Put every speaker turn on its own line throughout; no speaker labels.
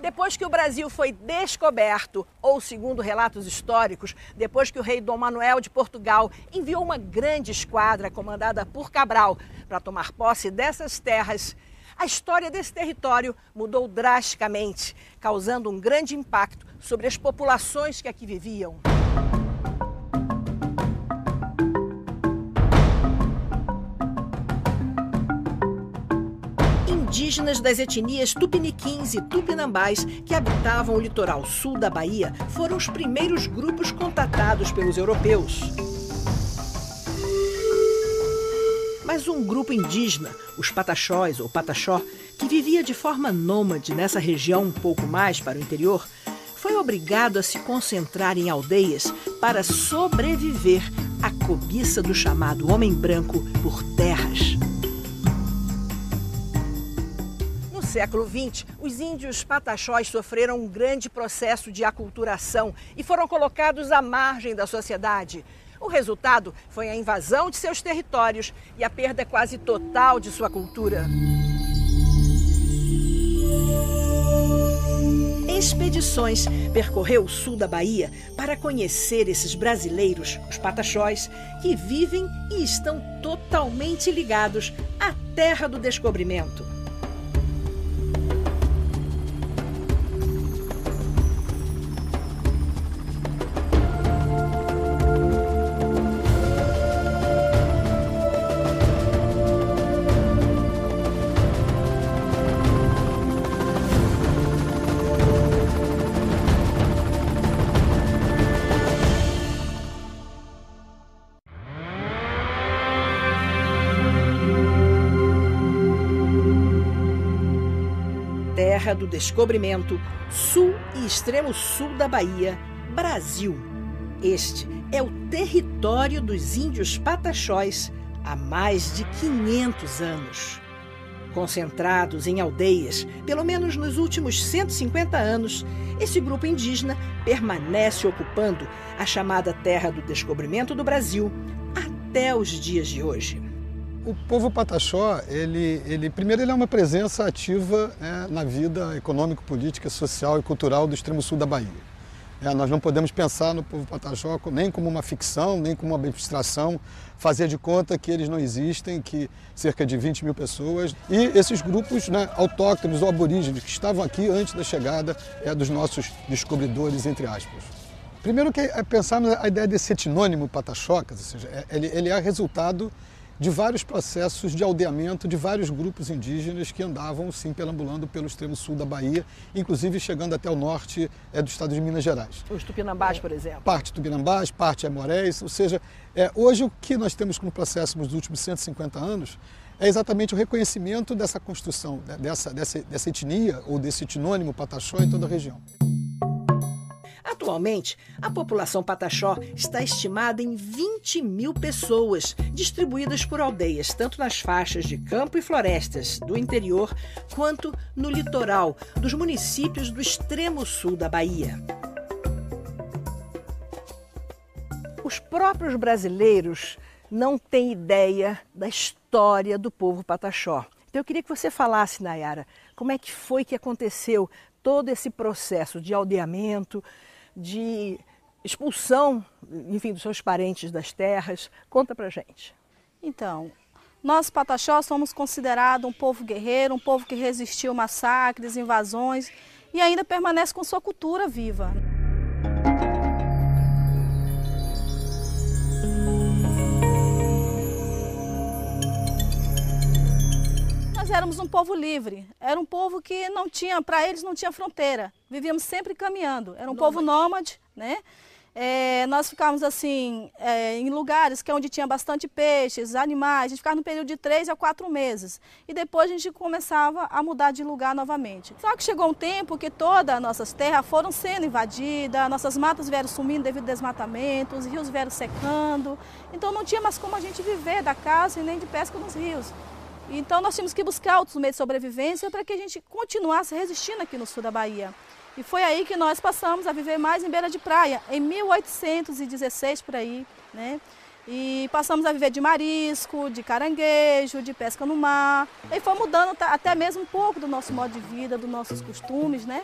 Depois que o Brasil foi descoberto, ou segundo relatos históricos, depois que o rei Dom Manuel de Portugal enviou uma grande esquadra comandada por Cabral para tomar posse dessas terras, a história desse território mudou drasticamente, causando um grande impacto sobre as populações que aqui viviam. Indígenas das etnias tupiniquins e tupinambás que habitavam o litoral sul da Bahia foram os primeiros grupos contatados pelos europeus. Mas um grupo indígena, os Pataxós ou Pataxó, que vivia de forma nômade nessa região um pouco mais para o interior, foi obrigado a se concentrar em aldeias para sobreviver à cobiça do chamado homem branco por terras. No século XX, os índios pataxós sofreram um grande processo de aculturação e foram colocados à margem da sociedade. O resultado foi a invasão de seus territórios e a perda quase total de sua cultura. Expedições percorreu o sul da Bahia para conhecer esses brasileiros, os pataxós, que vivem e estão totalmente ligados à terra do descobrimento. Terra do descobrimento, sul e extremo sul da Bahia, Brasil. Este é o território dos índios pataxós há mais de 500 anos. Concentrados em aldeias, pelo menos nos últimos 150 anos, esse grupo indígena permanece ocupando a chamada Terra do Descobrimento do Brasil até os dias de hoje.
O povo pataxó, primeiro ele é uma presença ativa na vida econômica, política, social e cultural do extremo sul da Bahia. Nós não podemos pensar no povo pataxó nem como uma ficção, nem como uma abstração, fazer de conta que eles não existem, que cerca de 20 mil pessoas. E esses grupos autóctones ou aborígenes que estavam aqui antes da chegada dos nossos descobridores, entre aspas. Primeiro que pensarmos a ideia desse etnônimo pataxó, ou seja, ele é resultado de vários processos de aldeamento de vários grupos indígenas que andavam, sim, perambulando pelo extremo sul da Bahia, inclusive chegando até o norte do estado de Minas Gerais.
Os tupinambás, por exemplo.
Parte tupinambás, parte amorés, ou seja, hoje o que nós temos como processo nos últimos 150 anos é exatamente o reconhecimento dessa construção, dessa etnia ou desse etnônimo pataxó em toda a região.
Atualmente, a população pataxó está estimada em 20 mil pessoas, distribuídas por aldeias, tanto nas faixas de campo e florestas do interior, quanto no litoral dos municípios do extremo sul da Bahia. Os próprios brasileiros não têm ideia da história do povo pataxó. Então eu queria que você falasse, Nayara, como é que foi que aconteceu todo esse processo de aldeamento, de expulsão, enfim, dos seus parentes das terras. Conta pra gente.
Então, nós pataxós somos considerados um povo guerreiro, um povo que resistiu massacres, invasões e ainda permanece com sua cultura viva. Nós éramos um povo livre, era um povo que não tinha, para eles não tinha fronteira, vivíamos sempre caminhando, era um povo nômade, né? Nós ficávamos assim, em lugares onde tinha bastante peixes, animais, a gente ficava no período de 3 a 4 meses e depois a gente começava a mudar de lugar novamente. Só que chegou um tempo que todas as nossas terras foram sendo invadidas, nossas matas vieram sumindo devido ao desmatamento, os rios vieram secando, então não tinha mais como a gente viver da caça e nem de pesca nos rios. Então nós tínhamos que buscar outros meios de sobrevivência para que a gente continuasse resistindo aqui no sul da Bahia. E foi aí que nós passamos a viver mais em beira de praia, em 1816 por aí, né? E passamos a viver de marisco, de caranguejo, de pesca no mar. E foi mudando até mesmo um pouco do nosso modo de vida, dos nossos costumes, né?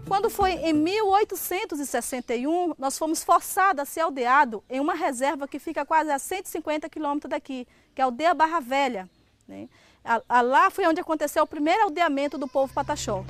Quando foi em 1861, nós fomos forçados a ser aldeados em uma reserva que fica quase a 150 quilômetros daqui, que é a aldeia Barra Velha, né? Lá foi onde aconteceu o primeiro aldeamento do povo Pataxó.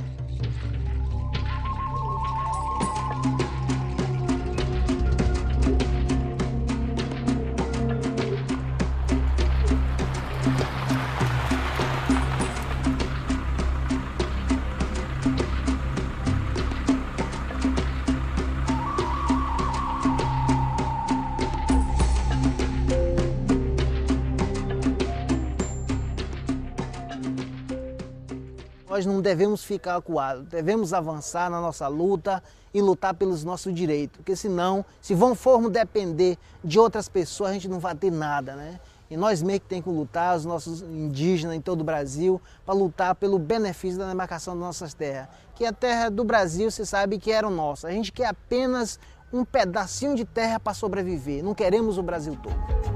Nós não devemos ficar acuados, devemos avançar na nossa luta e lutar pelos nossos direitos, porque senão, se formos depender de outras pessoas, a gente não vai ter nada, né? E nós mesmo que temos que lutar, os nossos indígenas em todo o Brasil, para lutar pelo benefício da demarcação das nossas terras. Que a terra do Brasil, você sabe que eram nossas. A gente quer apenas um pedacinho de terra para sobreviver, não queremos o Brasil todo.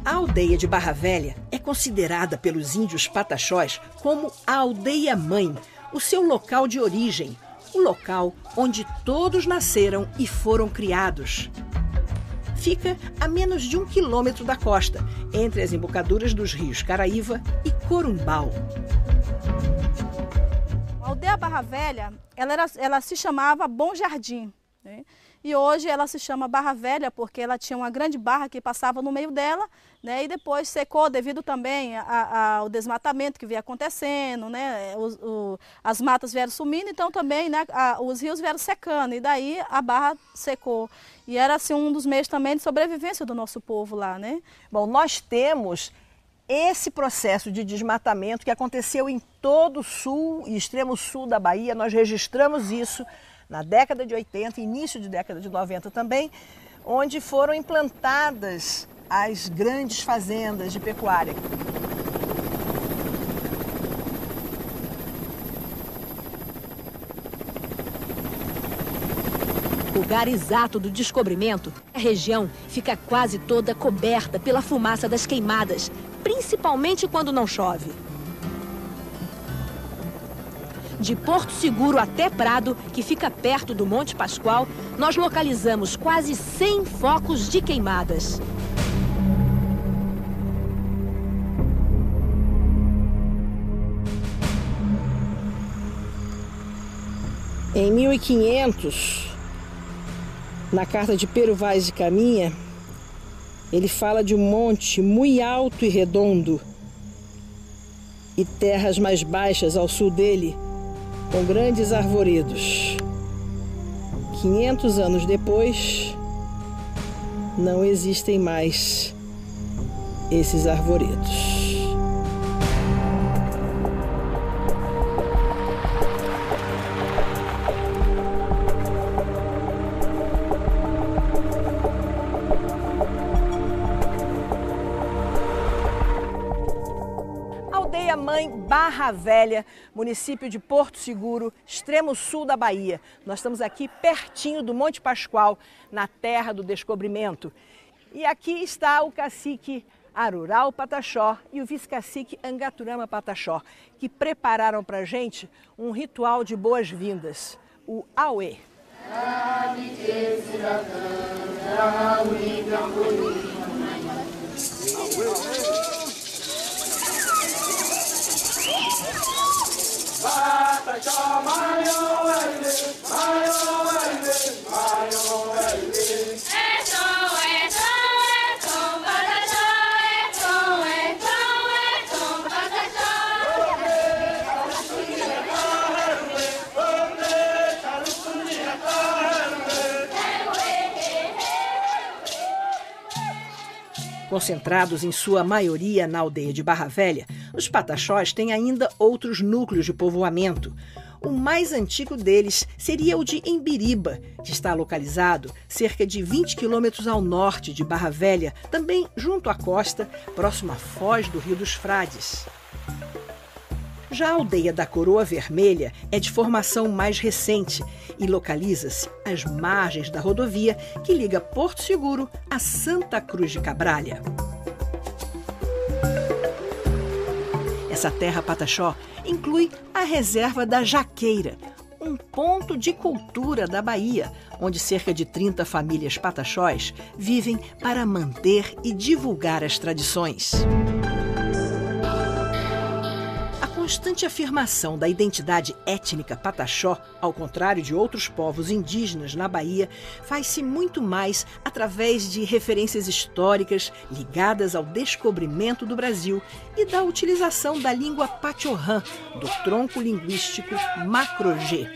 A aldeia de Barra Velha é considerada pelos índios pataxós como a aldeia-mãe, o seu local de origem, o local onde todos nasceram e foram criados. Fica a menos de 1 quilômetro da costa, entre as embocaduras dos rios Caraíva e Corumbau.
A aldeia Barra Velha, ela se chamava Bom Jardim, né? E hoje ela se chama Barra Velha porque ela tinha uma grande barra que passava no meio dela, né? E depois secou devido também ao desmatamento que vinha acontecendo, né? As matas vieram sumindo, então também, né, os rios vieram secando e daí a barra secou. E era assim um dos meios também de sobrevivência do nosso povo lá, né?
Bom, nós temos esse processo de desmatamento que aconteceu em todo o sul e extremo sul da Bahia. Nós registramos isso na década de 80, início de década de 90 também, onde foram implantadas as grandes fazendas de pecuária.
O lugar exato do descobrimento, a região fica quase toda coberta pela fumaça das queimadas, principalmente quando não chove. De Porto Seguro até Prado, que fica perto do Monte Pascoal, nós localizamos quase 100 focos de queimadas.
Em 1500, na carta de Pero Vaz de Caminha, ele fala de um monte muito alto e redondo e terras mais baixas ao sul dele, com grandes arvoredos. 500 anos depois, não existem mais esses arvoredos. Aldeia-mãe Barra Velha, município de Porto Seguro, extremo sul da Bahia. Nós estamos aqui pertinho do Monte Pascoal, na terra do descobrimento. E aqui está o cacique Arural Pataxó e o vice-cacique Angaturama Pataxó, que prepararam para a gente um ritual de boas-vindas, o Auê. Concentrados em sua maioria na aldeia de Barra Velha, os pataxós têm ainda outros núcleos de povoamento. O mais antigo deles seria o de Embiriba, que está localizado cerca de 20 quilômetros ao norte de Barra Velha, também junto à costa, próximo à foz do Rio dos Frades. Já a aldeia da Coroa Vermelha é de formação mais recente e localiza-se às margens da rodovia que liga Porto Seguro a Santa Cruz de Cabralha. Essa terra Pataxó inclui a reserva da Jaqueira, um ponto de cultura da Bahia, onde cerca de 30 famílias pataxós vivem para manter e divulgar as tradições. A constante afirmação da identidade étnica pataxó, ao contrário de outros povos indígenas na Bahia, faz-se muito mais através de referências históricas ligadas ao descobrimento do Brasil e da utilização da língua Pachorrã, do tronco linguístico Macro-G.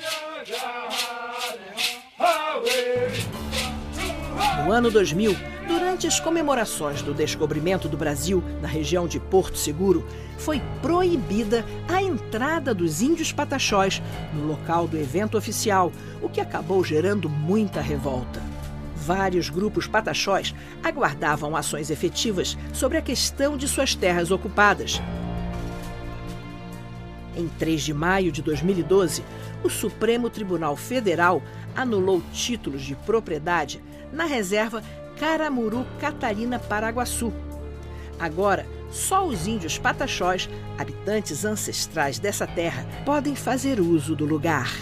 No ano 2000, durante as comemorações do descobrimento do Brasil na região de Porto Seguro, foi proibida a entrada dos índios pataxós no local do evento oficial, o que acabou gerando muita revolta. Vários grupos pataxós aguardavam ações efetivas sobre a questão de suas terras ocupadas. Em 3 de maio de 2012, o Supremo Tribunal Federal anulou títulos de propriedade na reserva Caramuru Catarina Paraguaçu. Agora, só os índios pataxós, habitantes ancestrais dessa terra, podem fazer uso do lugar.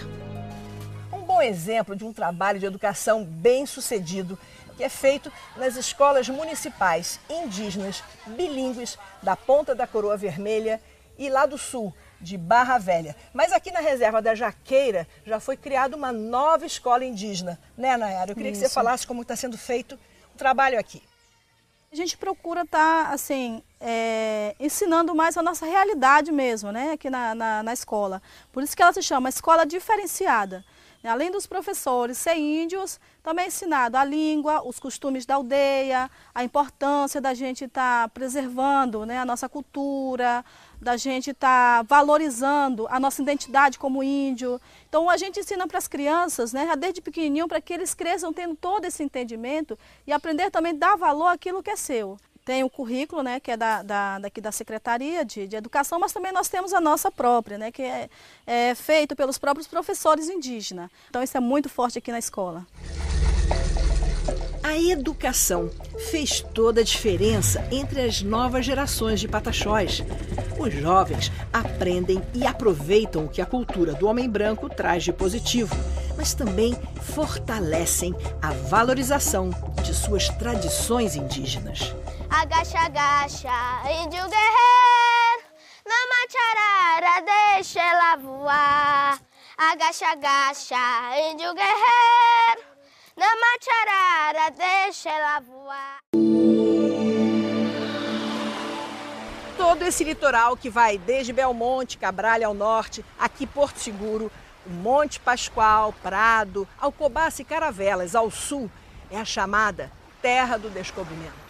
Um bom exemplo de um trabalho de educação bem-sucedido que é feito nas escolas municipais indígenas bilíngues da Ponta da Coroa Vermelha e lá do sul, de Barra Velha. Mas aqui na reserva da Jaqueira já foi criada uma nova escola indígena, né, Nayara? Eu queria que você falasse como está sendo feito o trabalho aqui.
A gente procura estar, assim, ensinando mais a nossa realidade mesmo, né, aqui na escola. Por isso que ela se chama Escola Diferenciada. Além dos professores ser índios, também é ensinado a língua, os costumes da aldeia, a importância da gente estar preservando, né, a nossa cultura, da gente estar valorizando a nossa identidade como índio. Então a gente ensina para as crianças, né, desde pequenininho, para que eles cresçam tendo todo esse entendimento e aprender também a dar valor àquilo que é seu. Tem o currículo, né, que é daqui da Secretaria de Educação, mas também nós temos a nossa própria, né, que é feito pelos próprios professores indígenas. Então isso é muito forte aqui na escola.
A educação fez toda a diferença entre as novas gerações de pataxós. Os jovens aprendem e aproveitam o que a cultura do homem branco traz de positivo, mas também fortalecem a valorização de suas tradições indígenas.
Agacha, agacha, índio guerreiro, na macharara deixa ela voar. Agacha, agacha, índio guerreiro, na macharara deixa ela voar.
Todo esse litoral que vai desde Belmonte, Cabralha ao norte, aqui Porto Seguro, o Monte Pascoal, Prado, Alcobaça e Caravelas ao sul, é a chamada Terra do Descobrimento.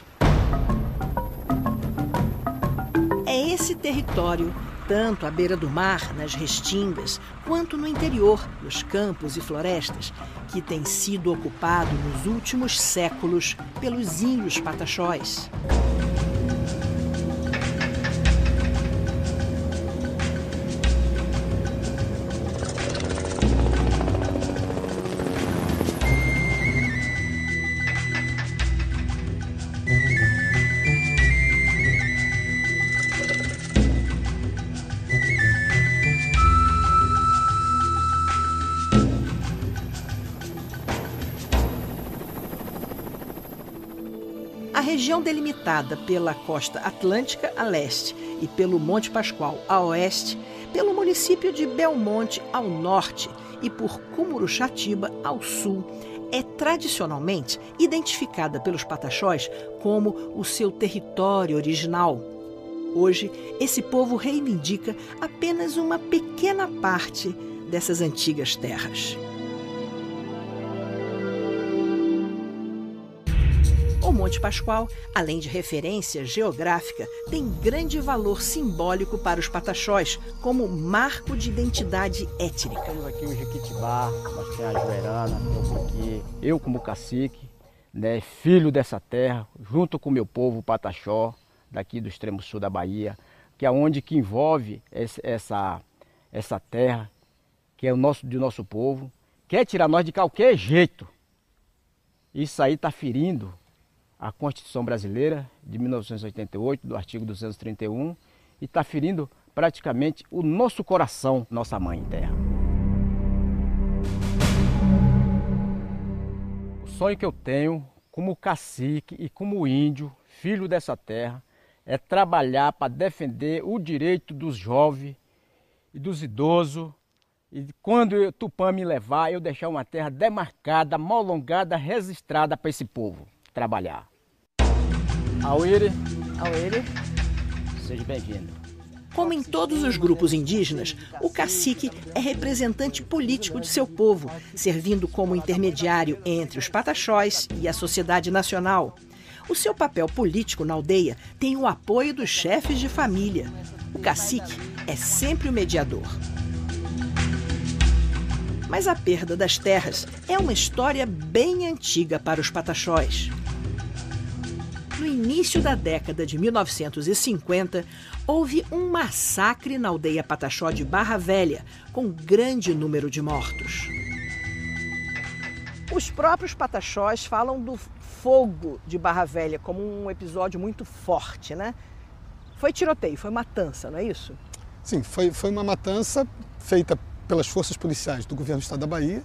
É esse território, tanto à beira do mar, nas restingas, quanto no interior, nos campos e florestas, que tem sido ocupado nos últimos séculos pelos índios pataxós. A região delimitada pela costa atlântica a leste e pelo Monte Pascoal a oeste, pelo município de Belmonte ao norte e por Cumuruxatiba ao sul, é tradicionalmente identificada pelos pataxós como o seu território original. Hoje, esse povo reivindica apenas uma pequena parte dessas antigas terras. O Monte Pascoal, além de referência geográfica, tem grande valor simbólico para os pataxós, como marco de identidade étnica.
Temos aqui o Jequitibá, nós temos a Joerana, temos aqui eu como cacique, né, filho dessa terra, junto com o meu povo pataxó, daqui do extremo sul da Bahia, que é onde que envolve essa terra, que é do nosso povo, quer tirar nós de qualquer jeito. Isso aí está ferindo a Constituição Brasileira de 1988, do artigo 231, e está ferindo praticamente o nosso coração, nossa mãe terra. O sonho que eu tenho, como cacique e como índio, filho dessa terra, é trabalhar para defender o direito dos jovens e dos idosos. E quando o Tupã me levar, eu deixar uma terra demarcada, molongada, registrada para esse povo trabalhar. Auíri, seja bem-vindo.
Como em todos os grupos indígenas, o cacique é representante político de seu povo, servindo como intermediário entre os pataxós e a sociedade nacional. O seu papel político na aldeia tem o apoio dos chefes de família. O cacique é sempre o mediador. Mas a perda das terras é uma história bem antiga para os pataxós. No início da década de 1950, houve um massacre na aldeia pataxó de Barra Velha, com grande número de mortos.
Os próprios pataxós falam do fogo de Barra Velha como um episódio muito forte, né? Foi tiroteio, foi matança, não é isso?
Sim, foi uma matança feita pelas forças policiais do governo do estado da Bahia,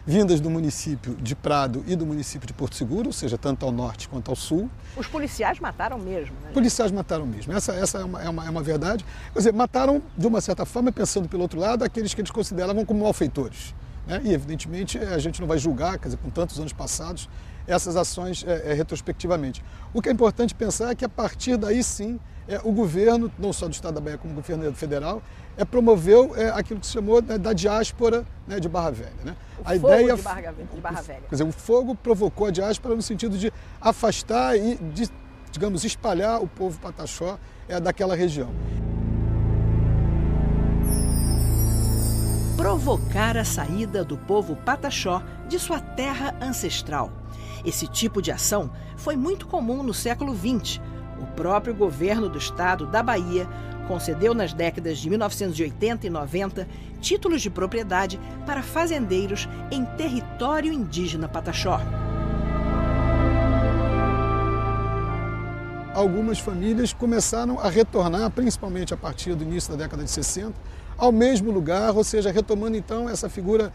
vindas do município de Prado e do município de Porto Seguro, ou seja, tanto ao norte quanto ao sul.
Os policiais mataram mesmo, né?
Policiais mataram mesmo, essa é uma verdade. Quer dizer, mataram, de uma certa forma, pensando pelo outro lado, aqueles que eles consideravam como malfeitores, né? E, evidentemente, a gente não vai julgar, quer dizer, com tantos anos passados, essas ações retrospectivamente. O que é importante pensar é que, a partir daí, sim, o governo, não só do estado da Bahia, como o governo federal, promoveu aquilo que se chamou da diáspora, né, de Barra Velha. Né?
A ideia de Barra Velha.
Quer dizer, o fogo provocou a diáspora no sentido de afastar e, digamos, espalhar o povo pataxó daquela região.
Provocar a saída do povo pataxó de sua terra ancestral. Esse tipo de ação foi muito comum no século XX. O próprio governo do estado da Bahia concedeu nas décadas de 1980 e 90 títulos de propriedade para fazendeiros em território indígena pataxó.
Algumas famílias começaram a retornar, principalmente a partir do início da década de 60, ao mesmo lugar, ou seja, retomando então essa figura,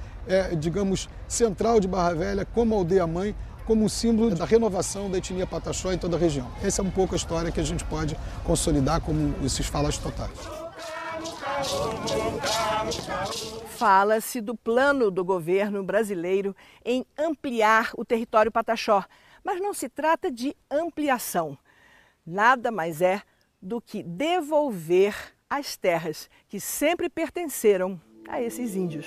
digamos, central de Barra Velha como aldeia-mãe, como um símbolo da renovação da etnia pataxó em toda a região. Essa é um pouco a história que a gente pode consolidar como esses falas totais.
Fala-se do plano do governo brasileiro em ampliar o território pataxó, mas não se trata de ampliação. Nada mais é do que devolver as terras que sempre pertenceram a esses índios.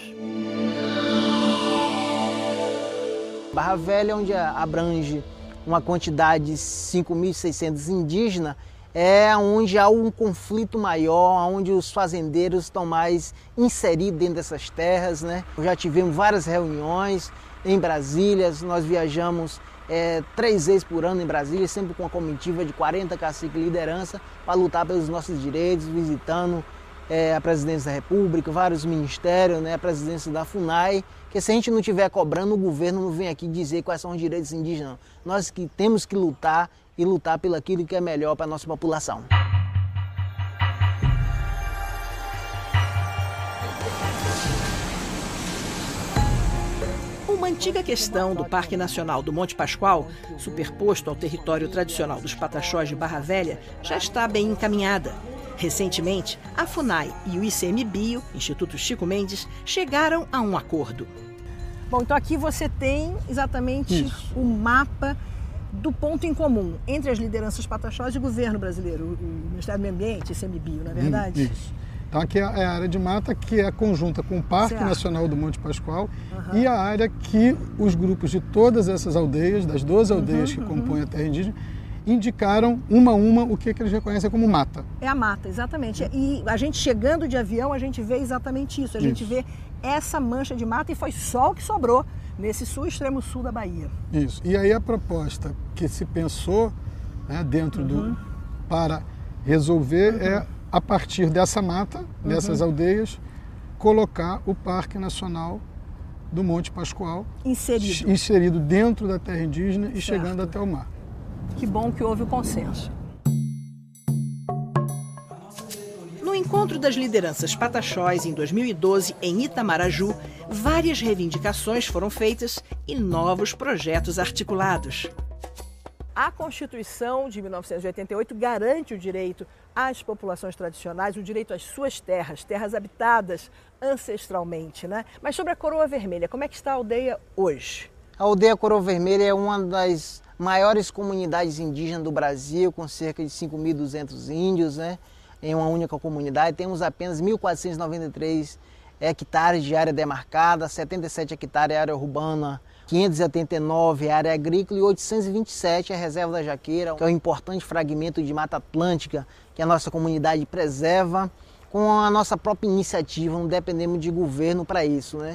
Barra Velha, onde abrange uma quantidade de 5.600 indígenas, é onde há um conflito maior, onde os fazendeiros estão mais inseridos dentro dessas terras, né? Já tivemos várias reuniões em Brasília, nós viajamos 3 vezes por ano em Brasília, sempre com uma comitiva de 40 caciques e liderança para lutar pelos nossos direitos, visitando a presidência da República, vários ministérios, né, a presidência da FUNAI, que se a gente não estiver cobrando, o governo não vem aqui dizer quais são os direitos indígenas. Nós que temos que lutar e lutar pelo aquilo que é melhor para a nossa população.
Uma antiga questão do Parque Nacional do Monte Pascoal, superposto ao território tradicional dos pataxós de Barra Velha, já está bem encaminhada. Recentemente, a FUNAI e o ICMBio, Instituto Chico Mendes, chegaram a um acordo.
Bom, então aqui você tem exatamente o mapa do ponto em comum entre as lideranças pataxós e o governo brasileiro, o Ministério do Meio Ambiente, ICMBio, não é verdade?
Isso. Tá? Que é a área de mata que é conjunta com o Parque Nacional do Monte Pascoal e a área que os grupos de todas essas aldeias, das 12 aldeias que compõem a terra indígena, indicaram uma a uma o que eles reconhecem como mata.
É a mata, exatamente. E a gente chegando de avião, a gente vê exatamente isso. A gente vê essa mancha de mata e foi só o que sobrou nesse extremo sul da Bahia.
Isso. E aí a proposta que se pensou, né, dentro para resolver é, a partir dessa mata, dessas aldeias, colocar o Parque Nacional do Monte Pascoal inserido dentro da terra indígena e chegando até o mar.
Que bom que houve o consenso.
No encontro das lideranças pataxós em 2012, em Itamaraju, várias reivindicações foram feitas e novos projetos articulados.
A Constituição de 1988 garante o direito às populações tradicionais, o direito às suas terras, terras habitadas ancestralmente, né? Mas sobre a Coroa Vermelha, como é que está a aldeia hoje?
A aldeia Coroa Vermelha é uma das maiores comunidades indígenas do Brasil, com cerca de 5.200 índios, né, em uma única comunidade. Temos apenas 1.493 hectares de área demarcada, 77 hectares área urbana, 589 área agrícola e 827 a reserva da Jaqueira, que é um importante fragmento de Mata Atlântica que a nossa comunidade preserva com a nossa própria iniciativa, não dependemos de governo para isso, né?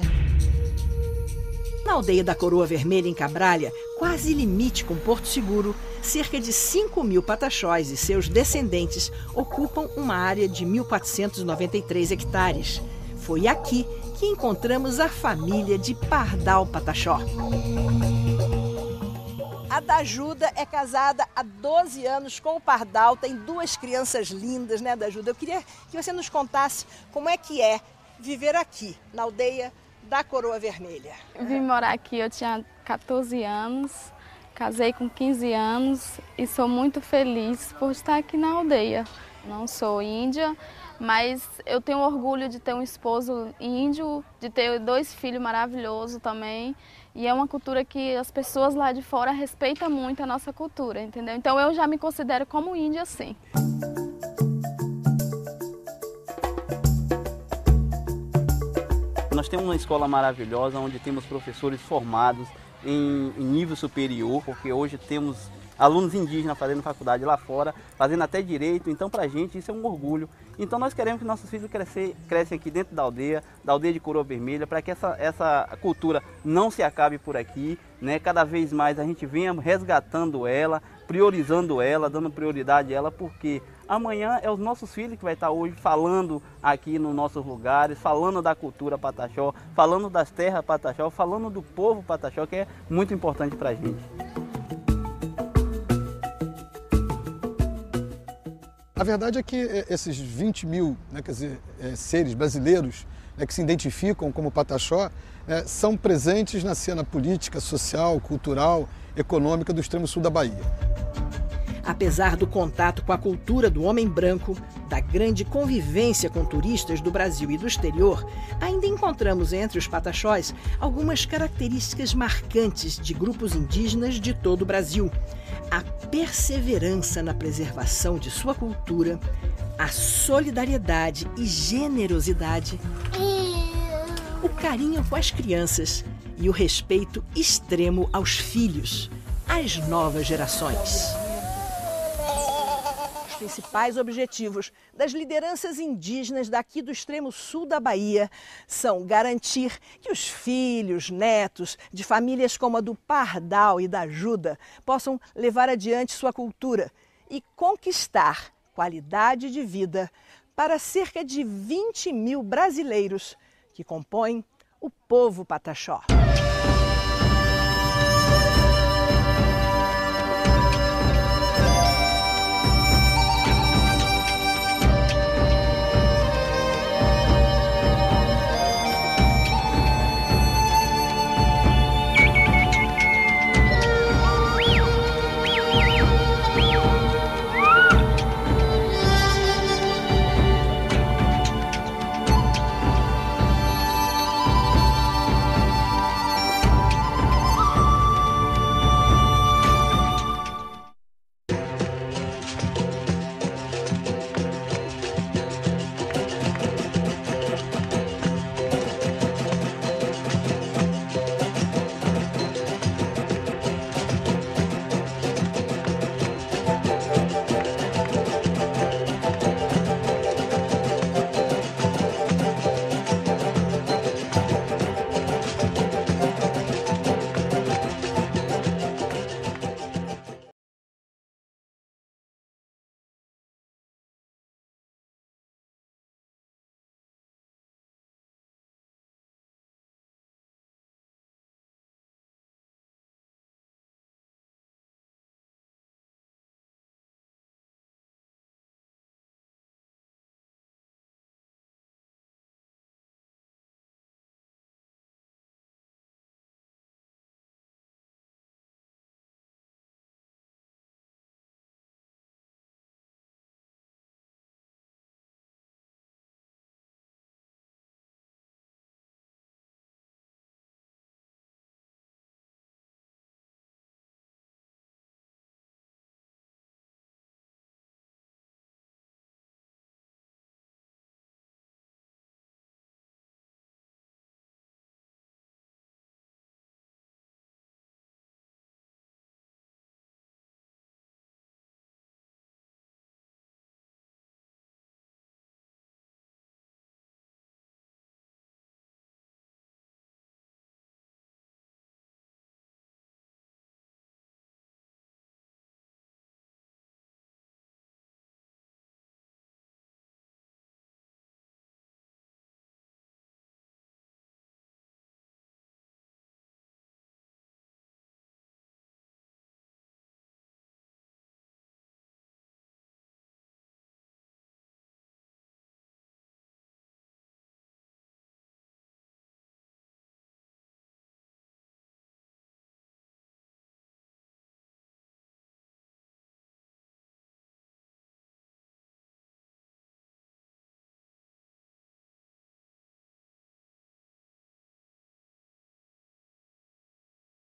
Na aldeia da Coroa Vermelha, em Cabralha, quase limite com Porto Seguro, cerca de 5.000 pataxós e seus descendentes ocupam uma área de 1.493 hectares. Foi aqui que encontramos a família de Pardal Pataxó.
A Dajuda é casada há 12 anos com o Pardal, tem 2 crianças lindas, né, Dajuda? Eu queria que você nos contasse como é que é viver aqui, na aldeia da Coroa Vermelha.
Eu vim morar aqui, eu tinha 14 anos, casei com 15 anos e sou muito feliz por estar aqui na aldeia. Não sou índia, mas eu tenho orgulho de ter um esposo índio, de ter 2 filhos maravilhosos também. E é uma cultura que as pessoas lá de fora respeitam muito a nossa cultura, entendeu? Então eu já me considero como índia, sim.
Nós temos uma escola maravilhosa, onde temos professores formados em nível superior, porque hoje temos alunos indígenas fazendo faculdade lá fora, fazendo até direito, então pra gente isso é um orgulho. Então nós queremos que nossos filhos crescem aqui dentro da aldeia de Coroa Vermelha, para que essa cultura não se acabe por aqui, né? Cada vez mais a gente venha resgatando ela, priorizando ela, dando prioridade a ela, porque amanhã é os nossos filhos que vai estar hoje falando aqui nos nossos lugares, falando da cultura pataxó, falando das terras pataxó, falando do povo pataxó, que é muito importante pra gente.
A verdade é que esses 20.000, né, quer dizer, seres brasileiros, né, que se identificam como pataxó, são presentes na cena política, social, cultural, econômica do extremo sul da Bahia.
Apesar do contato com a cultura do homem branco, da grande convivência com turistas do Brasil e do exterior, ainda encontramos entre os pataxós algumas características marcantes de grupos indígenas de todo o Brasil. A perseverança na preservação de sua cultura, a solidariedade e generosidade, o carinho com as crianças e o respeito extremo aos filhos, às novas gerações.
Os principais objetivos das lideranças indígenas daqui do extremo sul da Bahia são garantir que os filhos, netos de famílias como a do Pardal e da Dajuda possam levar adiante sua cultura e conquistar qualidade de vida para cerca de 20.000 brasileiros que compõem o povo pataxó.